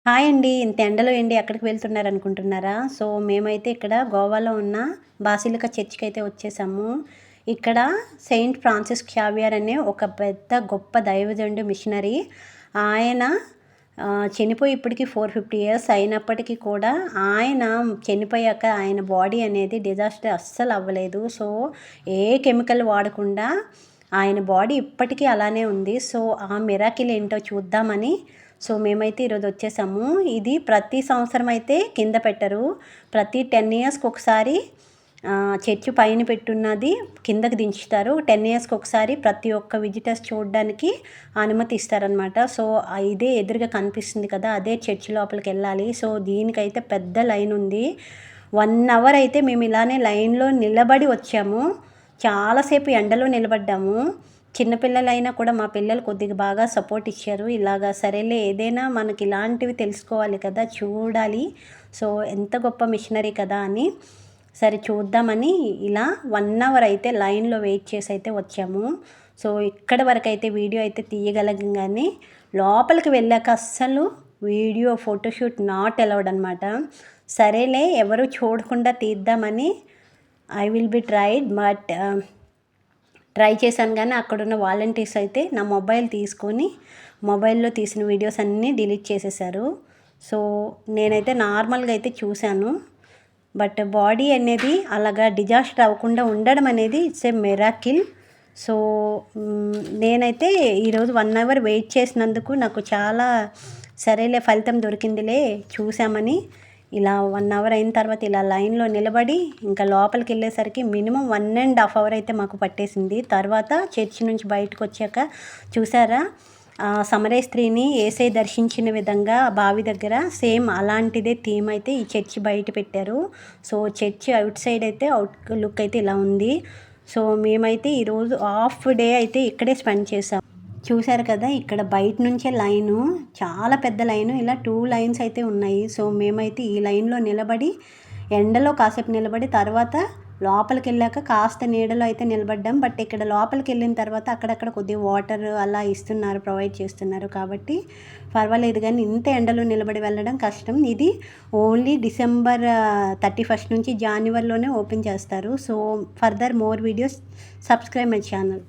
Hi అండి. ఇంత ఎండలో ఏంటి ఎక్కడికి వెళ్తున్నారనుకుంటున్నారా? సో, మేమైతే ఇక్కడ గోవాలో ఉన్న బాసిలికా చర్చ్‌కైతే వచ్చేసాము. ఇక్కడ సెయింట్ ఫ్రాన్సిస్ క్యావియర్ అనే ఒక పెద్ద గొప్ప దైవజనుడు మిషనరీ. ఆయన చనిపోయి ఇప్పటికి 450 ఇయర్స్ అయినప్పటికీ కూడా ఆయన చనిపోయాక ఆయన బాడీ అనేది డిజాస్టర్ అస్సలు అవ్వలేదు. సో, ఏ కెమికల్ వాడకుండా ఆయన బాడీ ఇప్పటికీ అలానే ఉంది. సో, ఆ మిరాకిల్ ఏంటో చూద్దామని మేమైతే ఈరోజు వచ్చేసాము. ఇది ప్రతి సంవత్సరం అయితే కింద పెట్టరు. ప్రతి 10 ఇయర్స్‌కి ఒకసారి చర్చ్ పైన పెట్టున్నది కిందకి దించుతారు. 10 ఇయర్స్‌కి ఒకసారి ప్రతి ఒక్క విజిటర్స్ చూడడానికి అనుమతి ఇస్తారనమాట. సో, ఇదే ఎదురుగా కనిపిస్తుంది కదా! అదే చర్చ్ లోపలికెళ్ళాలి. సో, దీనికైతే పెద్ద లైన్ ఉంది. 1 అవర్ అయితే మేము ఇలానే లైన్‌లో నిలబడి వచ్చాము. చాలాసేపు ఎండలో నిలబడ్డాము. చిన్నపిల్లలైనా కూడా మా పిల్లలు కొద్దిగా బాగా సపోర్ట్ ఇచ్చారు. ఇలాగా సరేలే ఏదైనా మనకి ఇలాంటివి తెలుసుకోవాలి కదా! చూడాలి. సో, ఎంత గొప్ప మిషనరీ కదా అని సరే చూద్దామని ఇలా 1 అవర్ అయితే లైన్‌లో వెయిట్ చేసి అయితే వచ్చాము. సో, ఇక్కడి వరకైతే వీడియో అయితే తీయగలిగాం గానీ లోపలికి వెళ్ళాక అస్సలు వీడియో, ఫోటోషూట్ నాట్ అలౌడ్ అనమాట. సరేలే ఎవరు చూడకుండా తీద్దామని I will be tried but try చేశాను కానీ అక్కడున్న వాలంటీర్స్ అయితే నా మొబైల్ తీసుకొని మొబైల్లో తీసిన వీడియోస్ అన్నీ డిలీట్ చేసేసారు. సో, నేనైతే నార్మల్గా అయితే చూశాను. బట్ బాడీ అనేది అలాగా డిజాస్టర్ అవ్వకుండా ఉండడం అనేది ఇట్స్ ఏ మిరాకిల్. సో, నేనైతే ఈరోజు 1 అవర్ వెయిట్ చేసినందుకు నాకు చాలా సరేలే ఫలితం దొరికిందిలే చూసామని ఇలా 1 అవర్ అయిన తర్వాత ఇలా లైన్‌లో నిలబడి ఇంకా లోపలికి వెళ్ళేసరికి మినిమమ్ 1.5 అవర్ అయితే మాకు పట్టేసింది. తర్వాత చర్చి నుంచి బయటకొచ్చాక చూసారా సమరయ స్త్రీని యేసయ్య దర్శించిన విధంగా బావి దగ్గర సేమ్ అలాంటిదే థీమ్ అయితే ఈ చర్చి బయట పెట్టారు. సో, చర్చి అవుట్ సైడ్ అయితే అవుట్ లుక్ అయితే ఇలా ఉంది. సో, మేమైతే ఈరోజు హాఫ్ డే అయితే ఇక్కడే స్పెండ్ చేసాం. చూసారు కదా! ఇక్కడ బయట నుంచే లైను చాలా పెద్ద లైను. ఇలా 2 లైన్స్ అయితే ఉన్నాయి. సో, మేమైతే ఈ లైన్‌లో నిలబడి ఎండలో కాసేపు నిలబడి తర్వాత లోపలికెళ్ళాక కాస్త నీడలో అయితే నిలబడ్డాం. బట్ ఇక్కడ లోపలికెళ్ళిన తర్వాత అక్కడక్కడ కొద్దిగా వాటర్ అలా ఇస్తున్నారు, ప్రొవైడ్ చేస్తున్నారు. కాబట్టి పర్వాలేదు గానీ ఇంత ఎండలో నిలబడి వెళ్ళడం కష్టం. ఇది ఓన్లీ డిసెంబర్ 31 నుంచి జాన్యువరిలోనే ఓపెన్ చేస్తారు. So, further more videos subscribe my channel.